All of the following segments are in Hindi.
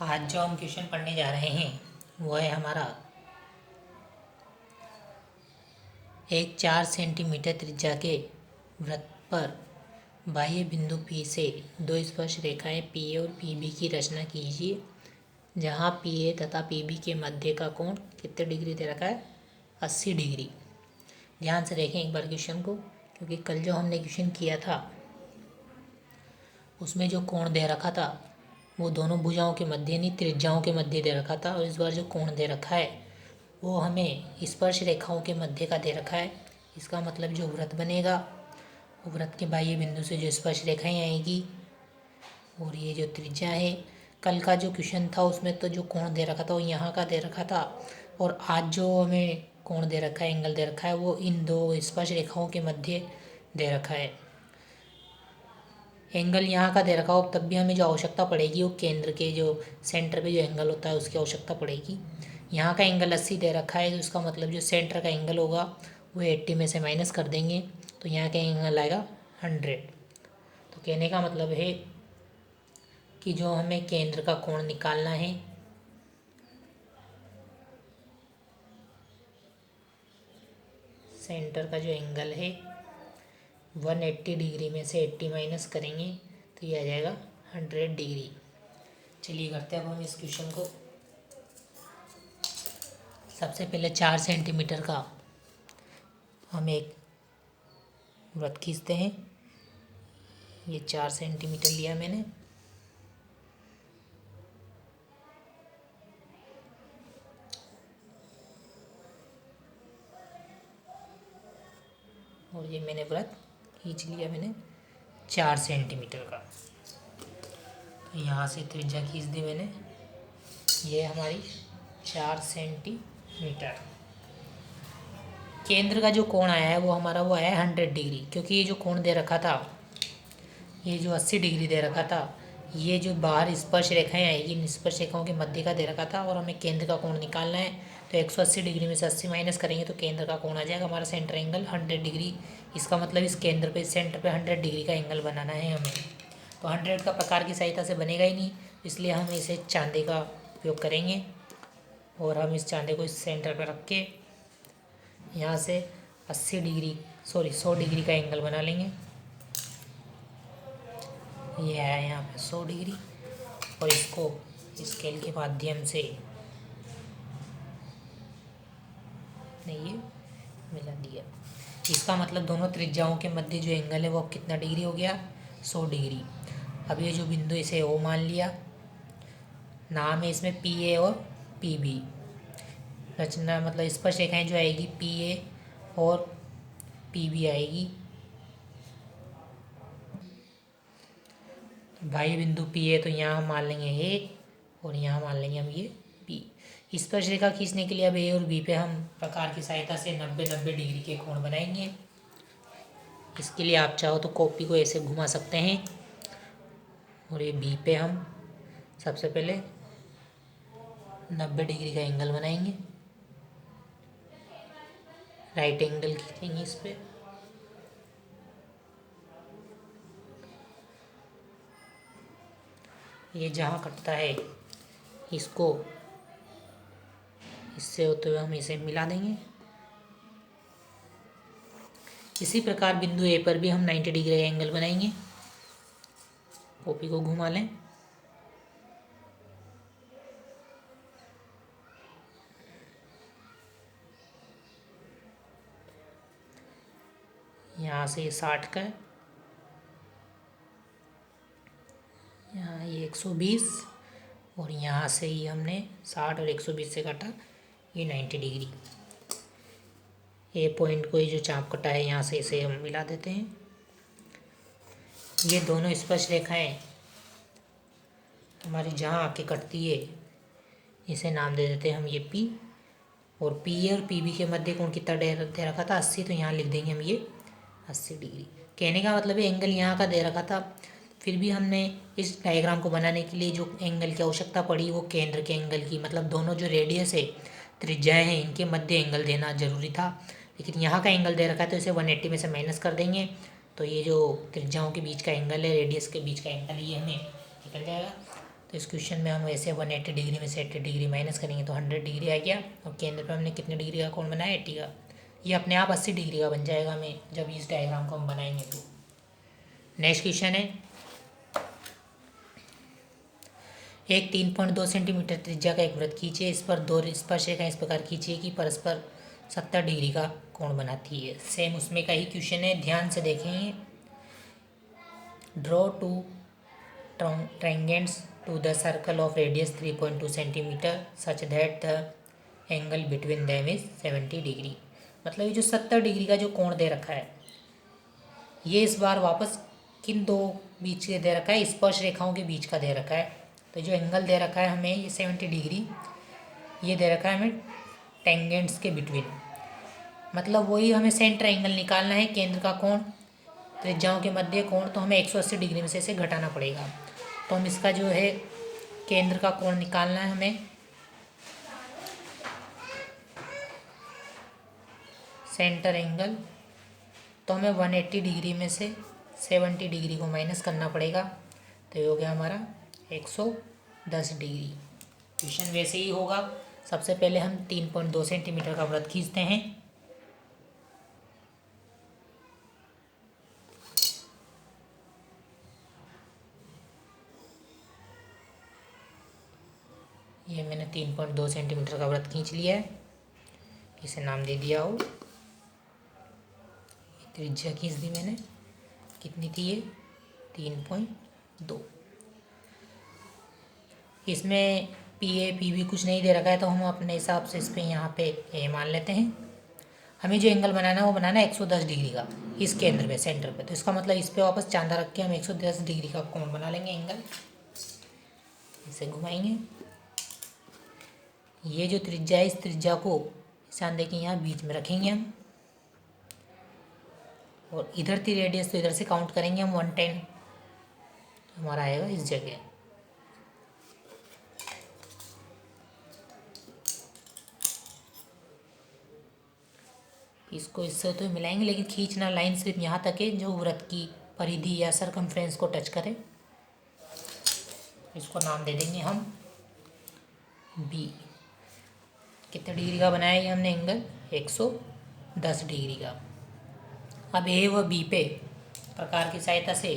आज जो हम क्वेश्चन पढ़ने जा रहे हैं वो है हमारा एक 4 सेंटीमीटर त्रिज्या के वृत्त पर बाह्य बिंदु P से दो स्पर्श रेखाएं PA और PB की रचना कीजिए, जहां PA तथा PB के मध्य का कोण कितने डिग्री दे रखा है? 80 डिग्री। ध्यान से देखें एक बार क्वेश्चन को, क्योंकि कल जो हमने क्वेश्चन किया था उसमें जो कोण दे रखा था वो दोनों भुजाओं के मध्य नहीं त्रिज्याओं के मध्य दे रखा था, और इस बार जो कोण दे रखा है वो हमें स्पर्श रेखाओं के मध्य का दे रखा है। इसका मतलब जो वृत्त बनेगा वो वृत्त के बाह्य बिंदु से जो स्पर्श रेखाएं आएगी और ये जो त्रिज्या है, कल का जो क्वेश्चन था उसमें तो जो कोण दे रखा था वो यहाँ का दे रखा था, और आज जो हमें कोण दे रखा है, एंगल दे रखा है, वो इन दो स्पर्श रेखाओं के मध्य दे रखा है। एंगल यहाँ का दे रखा हो तब भी हमें जो आवश्यकता पड़ेगी वो केंद्र के जो सेंटर पे जो एंगल होता है उसकी आवश्यकता पड़ेगी। यहाँ का एंगल 80 दे रखा है, तो इसका मतलब जो सेंटर का एंगल होगा वो 80 में से माइनस कर देंगे तो यहाँ का एंगल आएगा 100। तो कहने का मतलब है कि जो हमें केंद्र का कोण निकालना है सेंटर का जो एंगल है 180 डिग्री में से 80 माइनस करेंगे तो ये आ जाएगा 100 डिग्री। चलिए करते हैं अब हम इस क्वेश्चन को। सबसे पहले 4 सेंटीमीटर का हम एक वृत्त खींचते हैं। ये 4 सेंटीमीटर लिया मैंने, और ये मैंने वृत्त खींच लिया मैंने 4 सेंटीमीटर का। यहाँ से त्रिज्या खींच दी मैंने, ये हमारी 4 सेंटीमीटर। केंद्र का जो कोण आया है वो हमारा वो आया है 100 डिग्री, क्योंकि ये जो कोण दे रखा था, ये जो 80 डिग्री दे रखा था, ये जो बाहर स्पर्श रेखाएं आएगी इन स्पर्श रेखाओं के मध्य का दे रखा था, और हमें केंद्र का कोण निकालना है। तो 180 डिग्री में से 80 माइनस करेंगे तो केंद्र का कोण आ जाएगा हमारा सेंटर एंगल 100 डिग्री। इसका मतलब इस केंद्र पे सेंटर पे 100 डिग्री का एंगल बनाना है हमें। तो 100 का प्रकार की सहायता से बनेगा ही नहीं, इसलिए हम इसे चांदी का उपयोग करेंगे, और हम इस चांदी को इस सेंटर पर रख के यहाँ से 100 डिग्री का एंगल बना लेंगे। ये है यहाँ पे 100 डिग्री, और इसको स्केल के माध्यम से ये मिला दिया। इसका मतलब दोनों त्रिज्याओं के मध्य जो एंगल है वो अब कितना डिग्री हो गया? 100 डिग्री। अब ये जो बिंदु इसे ओ मान लिया, नाम है इसमें PA और PB। रचना मतलब स्पर्श रेखाएं जो आएगी PA और PB आएगी। बाह्य बिंदु PA तो यहाँ हम मान लेंगे A, और यहाँ मान लेंगे हम ये B। स्पर्श रेखा खींचने के लिए अब A और B पे हम प्रकार की सहायता से 90-90 डिग्री के कोण बनाएंगे। इसके लिए आप चाहो तो कॉपी को ऐसे घुमा सकते हैं, और ये B पे हम सबसे पहले 90 डिग्री का एंगल बनाएंगे, राइट एंगल खींचेंगे इस पे। ये जहाँ कटता है इसको इससे होते हुए हम इसे मिला देंगे। इसी प्रकार बिंदु ए पर भी हम 90 डिग्री का एंगल बनाएंगे। कॉपी को घुमा लें, यहाँ से ये 60 का है, यहाँ ये 120, और यहाँ से ही हमने 60 और 120 से काटा ये 90 डिग्री। ये पॉइंट को ये जो चाप कटा है यहाँ से इसे हम मिला देते हैं। ये दोनों स्पर्श रेखाएं हमारी जहाँ आके कटती है इसे नाम दे देते हैं हम ये P, और PA और PB के मध्य कोण कितना दे रखा था? 80, तो यहाँ लिख देंगे हम ये 80 डिग्री। कहने का मतलब है एंगल यहाँ का दे रखा था, फिर भी हमने इस डायग्राम को बनाने के लिए जो एंगल की आवश्यकता पड़ी वो केंद्र के एंगल की, मतलब दोनों जो रेडियस है त्रिज्याएं हैं इनके मध्य एंगल देना जरूरी था। लेकिन यहाँ का एंगल दे रखा है तो इसे 180 में से माइनस कर देंगे, तो ये जो त्रिज्याओं के बीच का एंगल है, रेडियस के बीच का एंगल, ये हमें निकल जाएगा। तो इस क्वेश्चन में हम ऐसे 180 डिग्री में से 80 डिग्री माइनस करेंगे तो 100 डिग्री आ गया, और केंद्र पे हमने कितने डिग्री का कोण बनाया, 80 का। ये अपने आप 80 डिग्री का बन जाएगा हमें जब इस डायग्राम को हम बनाएंगे तो। नेक्स्ट क्वेश्चन है, एक 3.2 सेंटीमीटर त्रिज्या का एक वृत्त खींचे, इस पर दो स्पर्शरेखाएं इस प्रकार खींचिए कि परस्पर 70 डिग्री का कोण बनाती है। सेम उसमें का ही क्वेश्चन है, ध्यान से देखेंगे। Draw two tangents to the circle of radius 3.2 centimeter such that the angle between them is 70 degree. मतलब ये जो 70 डिग्री का जो कोण दे रखा है, ये इस बार वापस किन दो बीच के दे रखा है, स्पर्श रेखाओं के बीच का दे रखा है। तो जो एंगल दे रखा है हमें ये 70 डिग्री, ये दे रखा है हमें टेंजेंट्स के बिटवीन। मतलब वही हमें सेंटर एंगल निकालना है, केंद्र का कोण, त्रिज्याओं के मध्य कोण, तो हमें 180 डिग्री में से इसे घटाना पड़ेगा। तो हम इसका जो है केंद्र का कोण निकालना है हमें, सेंटर एंगल, तो हमें 180 डिग्री में से 70 डिग्री को माइनस करना पड़ेगा, तो ये हो गया हमारा 110 डिग्री। क्वेश्चन वैसे ही होगा। सबसे पहले हम 3.2 सेंटीमीटर का वृत्त खींचते हैं। ये मैंने 3.2 सेंटीमीटर का वृत्त खींच लिया है, इसे नाम दे दिया हो। त्रिज्या खींच दी मैंने, कितनी थी ये, 3.2। इसमें पी ए पी बी कुछ नहीं दे रखा है, तो हम अपने हिसाब से इस पर यहाँ पे ए मान लेते हैं। हमें जो एंगल बनाना है वो बनाना है 110 डिग्री का, इस केंद्र पे, सेंटर पे। तो इसका मतलब इस पे वापस चांदा रख के हम 110 डिग्री का कोण बना लेंगे एंगल। इसे घुमाएंगे, ये जो त्रिज्या है इस त्रिज्या को ध्यान दें कि यहाँ बीच में रखेंगे हम, और इधर थी रेडियस तो इधर से काउंट करेंगे हम 110, हमारा आएगा इस जगह। इसको इससे तो मिलाएंगे, लेकिन खींचना लाइन सिर्फ यहाँ तक है जो वृत्त की परिधि या सरकमफ्रेंस को टच करे। इसको नाम दे देंगे हम बी। कितने डिग्री का बनाया ये हमने एंगल, 110 डिग्री का। अब ए व बी पे प्रकार की सहायता से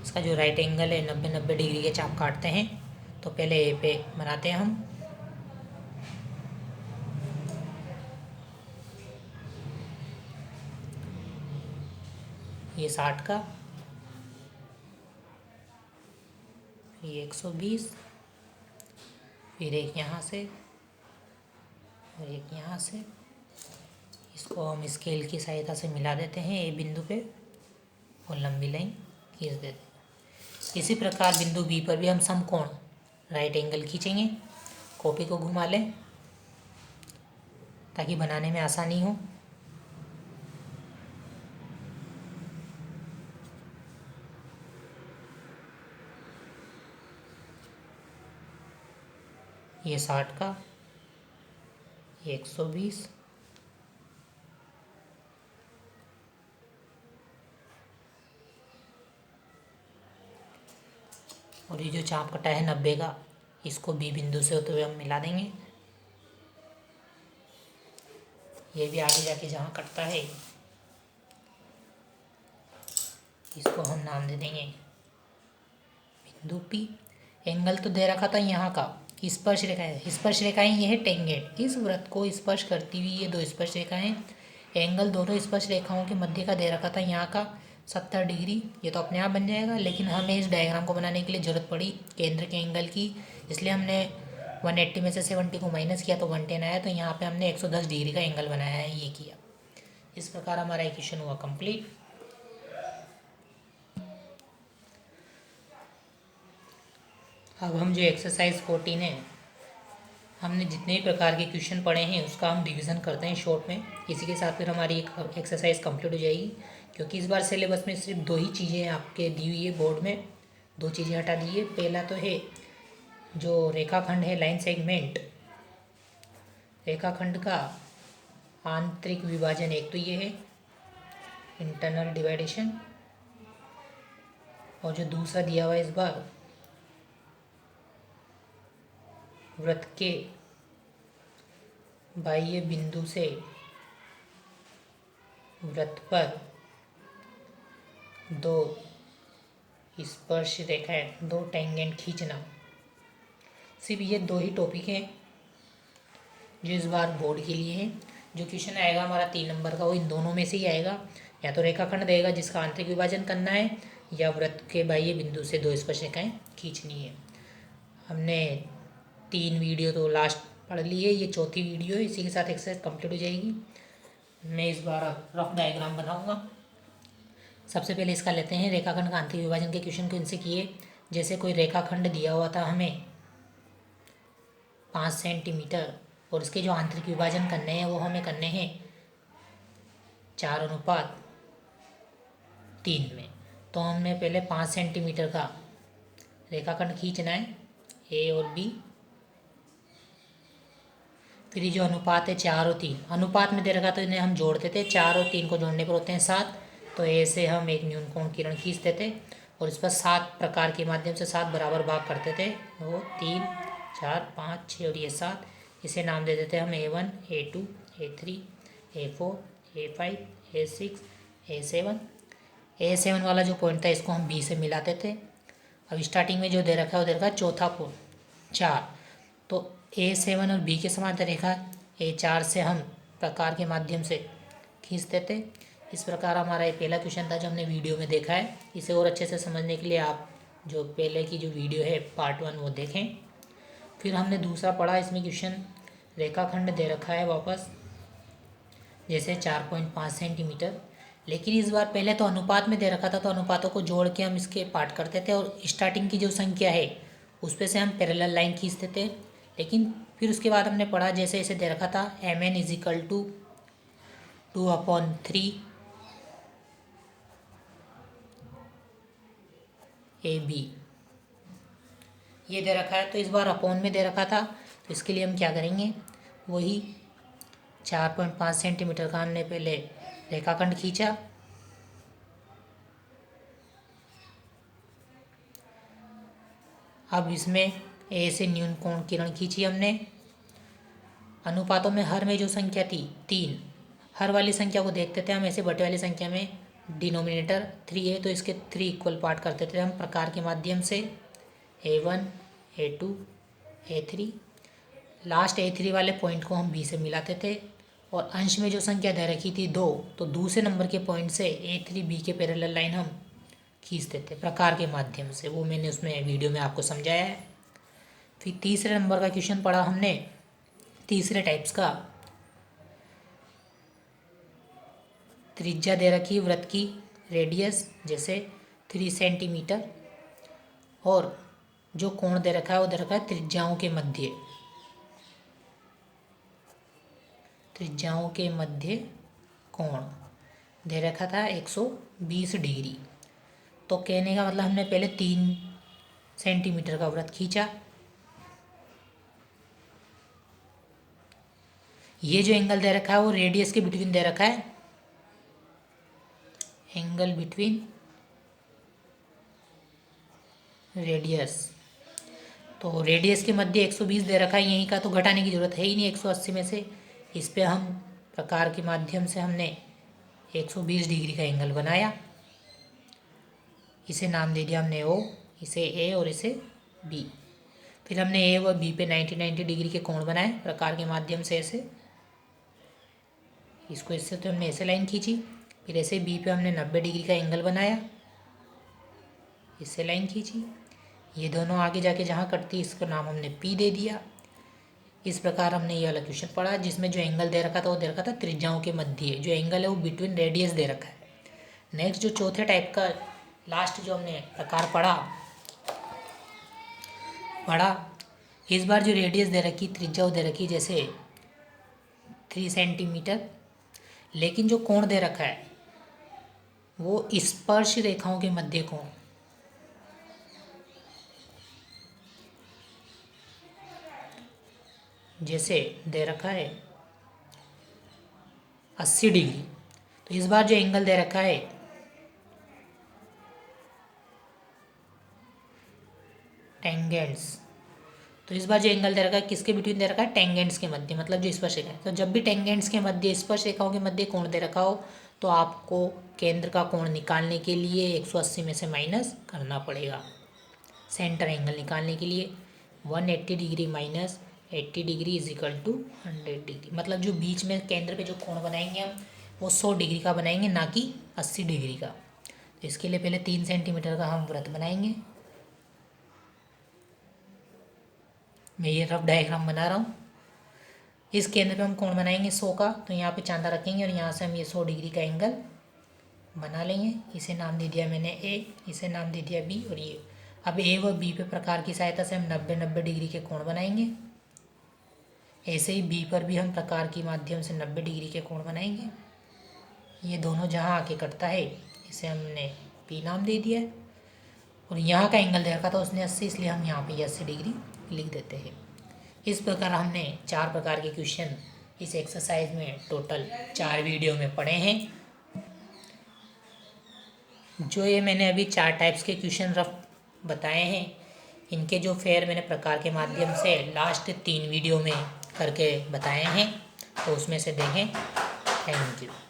इसका जो राइट एंगल है 90-90 डिग्री के चाप काटते हैं। तो पहले ए पे बनाते हैं हम, ये 60 का, ये 120, फिर एक यहाँ से और एक यहाँ से। इसको हम स्केल की सहायता से मिला देते हैं ए बिंदु पे और लंबी लाइन खींच देते हैं। इसी प्रकार बिंदु बी पर भी हम समकोण राइट एंगल खींचेंगे। कॉपी को घुमा लें ताकि बनाने में आसानी हो। ये 60 का, ये 120, और ये जो चाप कटा है 90 का, इसको बी बिंदु से होते हुए हम मिला देंगे। ये भी आगे जाके जहाँ कटता है इसको हम नाम दे देंगे बिंदु पी। एंगल तो दे रखा था यहाँ का, स्पर्श रेखाएं, स्पर्श रेखाएं ये है टेंजेंट, इस वृत्त को स्पर्श करती हुई ये दो स्पर्श रेखाएं। एंगल दोनों स्पर्श रेखाओं के मध्य का दे रखा था यहाँ का 70 डिग्री। ये तो अपने आप बन जाएगा, लेकिन हमें इस डायग्राम को बनाने के लिए ज़रूरत पड़ी केंद्र के एंगल की, इसलिए हमने 180 में से 70 को माइनस किया तो 110 आया। तो यहाँ पे हमने 110 डिग्री का एंगल बनाया है, ये किया। इस प्रकार हमारा इक्वेशन हुआ कंप्लीट। अब हम जो एक्सरसाइज 14 है, हमने जितने भी प्रकार के क्वेश्चन पढ़े हैं उसका हम रिवीजन करते हैं शॉर्ट में। इसी के साथ फिर हमारी एक एक्सरसाइज कंप्लीट हो जाएगी, क्योंकि इस बार सिलेबस में सिर्फ 2 ही चीज़ें आपके दी हुई है बोर्ड में, 2 चीज़ें हटा दी है। पहला तो है जो रेखाखंड है, लाइन सेगमेंट, रेखाखंड का आंतरिक विभाजन, एक तो ये है इंटरनल डिवाइडेशन, और जो दूसरा दिया हुआ है इस बार वृत्त के बाह्य बिंदु से वृत्त पर दो स्पर्श रेखाएं, दो टेंजेंट खींचना। सिर्फ ये दो ही टॉपिक हैं जो इस बार बोर्ड के लिए हैं। जो क्वेश्चन आएगा हमारा 3 नंबर का वो इन दोनों में से ही आएगा। या तो रेखाखंड देगा जिसका आंतरिक विभाजन करना है, या वृत्त के बाह्य बिंदु से दो स्पर्श रेखाएं खींचनी है। हमने 3 वीडियो तो लास्ट पढ़ ली है, ये चौथी वीडियो है। इसी के साथ एक्सरसाइज कंप्लीट हो जाएगी। मैं इस बार रफ डायग्राम बनाऊंगा। सबसे पहले इसका लेते हैं, रेखाखंड का आंतरिक विभाजन के क्वेश्चन को इनसे किए। जैसे कोई रेखाखंड दिया हुआ था हमें 5 सेंटीमीटर, और इसके जो आंतरिक विभाजन करने हैं वो हमें करने हैं 4:3 में। तो हमें पहले 5 सेंटीमीटर का रेखाखंड खींचना है, ए और बी। फिर ये जो अनुपात है 4 और 3, अनुपात में दे रखा तो इन्हें हम जोड़ते थे। 4 और 3 को जोड़ने पर होते हैं 7। तो ए से हम एक न्यून कोण किरण खींचते थे और इस पर 7 प्रकार के माध्यम से 7 बराबर भाग करते थे। 2, 3, 4, 5, 6 और ये 7। इसे नाम दे देते हम A1, A2, A3, A4, A5, A6, A7। A7 वाला जो पॉइंट था इसको हम B से मिलाते थे। अब स्टार्टिंग में जो दे रखा है वो दे रखा है चौथा पॉइंट 4। तो A7 और B के समांतर रेखा A4 से हम प्रकार के माध्यम से खींचते थे। इस प्रकार हमारा ये पहला क्वेश्चन था जो हमने वीडियो में देखा है। इसे और अच्छे से समझने के लिए आप जो पहले की जो वीडियो है पार्ट 1 वो देखें। फिर हमने दूसरा पढ़ा, इसमें क्वेश्चन रेखाखंड दे रखा है वापस, जैसे 4.5 सेंटीमीटर। लेकिन इस बार पहले तो अनुपात में दे रखा था, तो अनुपातों को जोड़ के हम इसके पार्ट करते थे और स्टार्टिंग की जो संख्या है उस पर से हम पैरेलल लाइन खींचते थे। लेकिन फिर उसके बाद हमने पढ़ा, जैसे इसे दे रखा था MN = 2/3 AB, ये दे रखा है। तो इस बार अपॉन में दे रखा था, तो इसके लिए हम क्या करेंगे, वही 4.5 सेंटीमीटर का हमने पहले रेखाखंड खींचा। अब इसमें ए से न्यून कोण किरण खींची हमने। अनुपातों में हर में जो संख्या थी 3, हर वाली संख्या को देखते थे हम ऐसे, बटे वाली संख्या में डिनोमिनेटर 3 है तो इसके 3 इक्वल पार्ट करते थे हम प्रकार के माध्यम से। A1, A2, A3। Last A3 वाले पॉइंट को हम B से मिलाते थे। और अंश में जो संख्या दे रखी थी 2, तो दूसरे नंबर के पॉइंट से A3 B के पैरेलल लाइन हम खींचते थे प्रकार के माध्यम से। वो मैंने उसमें वीडियो में आपको समझाया है। फिर तीसरे नंबर का क्वेश्चन पढ़ा हमने, तीसरे टाइप्स का। त्रिज्या दे रखी वृत्त की, रेडियस जैसे 3 सेंटीमीटर, और जो कोण दे रखा है वो दे रखा है त्रिज्याओं के मध्य, त्रिज्याओं के मध्य कोण दे रखा था 120 डिग्री। तो कहने का मतलब हमने पहले 3 सेंटीमीटर का वृत्त खींचा। ये जो एंगल दे रखा है वो रेडियस के बिटवीन दे रखा है, एंगल बिटवीन रेडियस। तो रेडियस के मध्य 120 दे रखा है, यहीं का तो घटाने की जरूरत है ही नहीं 180 में से। इस पे हम प्रकार के माध्यम से हमने 120 डिग्री का एंगल बनाया। इसे नाम दे दिया हमने O, इसे A और इसे B। फिर हमने A व B पे 90 डिग्री के कोण बनाए प्रकार के माध्यम से ऐसे। इसको इससे तो हमने ऐसे लाइन खींची। फिर ऐसे B पे हमने 90 डिग्री का एंगल बनाया, इससे लाइन खींची। ये दोनों आगे जाके जहाँ कटती इसका नाम हमने P दे दिया। इस प्रकार हमने ये वाला क्वेश्चन पढ़ा जिसमें जो एंगल दे रखा था वो दे रखा था त्रिज्याओं के मध्य, जो एंगल है वो बिटवीन रेडियस दे रखा है। नेक्स्ट जो चौथे टाइप का लास्ट जो हमने प्रकार पढ़ा, इस बार जो रेडियस दे रखी, त्रिज्या दे रखी जैसे 3 सेंटीमीटर, लेकिन जो कोण दे रखा है वो स्पर्श रेखाओं के मध्य कोण, जैसे दे रखा है 80 डिग्री। तो इस बार जो एंगल दे रखा है टेंजेंट्स, तो इस बार जो एंगल दे रखा है किसके बिटवीन दे रखा है, टेंजेंट्स के मध्य, मतलब जो स्पर्श रेखा है। तो जब भी टेंजेंट्स के मध्य, स्पर्श रेखाओं के मध्य कोण दे रखा हो तो आपको केंद्र का कोण निकालने के लिए 180 में से माइनस करना पड़ेगा। सेंटर एंगल निकालने के लिए 180 degree minus 80 degree is equal to 100 degree. मतलब जो बीच में केंद्र पे जो कोण बनाएंगे हम वो 100 डिग्री का बनाएंगे, ना कि 80 डिग्री का। तो इसके लिए पहले 3 सेंटीमीटर का हम वृत्त बनाएंगे। मैं ये रफ डायग्राम बना रहा हूँ। इस केंद्र पे हम कोण बनाएंगे 100 का, तो यहाँ पे चांदा रखेंगे और यहाँ से हम ये 100 डिग्री का एंगल बना लेंगे। इसे नाम दे दिया मैंने ए, इसे नाम दे दिया बी, और ये अब ए व बी पे प्रकार की सहायता से हम 90-90 डिग्री के कोण बनाएंगे। ऐसे ही बी पर भी हम प्रकार के माध्यम से 90 डिग्री के कोण बनाएंगे। ये दोनों जहाँ आके कटता है इसे हमने पी नाम दे दिया है, और यहाँ का एंगल दे रखा था उसने 80, इसलिए हम यहाँ पे 80 डिग्री लिख देते हैं। इस प्रकार हमने 4 प्रकार के क्वेश्चन इस एक्सरसाइज में टोटल 4 वीडियो में पढ़े हैं। जो ये मैंने अभी 4 टाइप्स के क्वेश्चन रफ बताए हैं, इनके जो फेयर मैंने प्रकार के माध्यम से लास्ट 3 वीडियो में करके बताए हैं, तो उसमें से देखें। Thank you.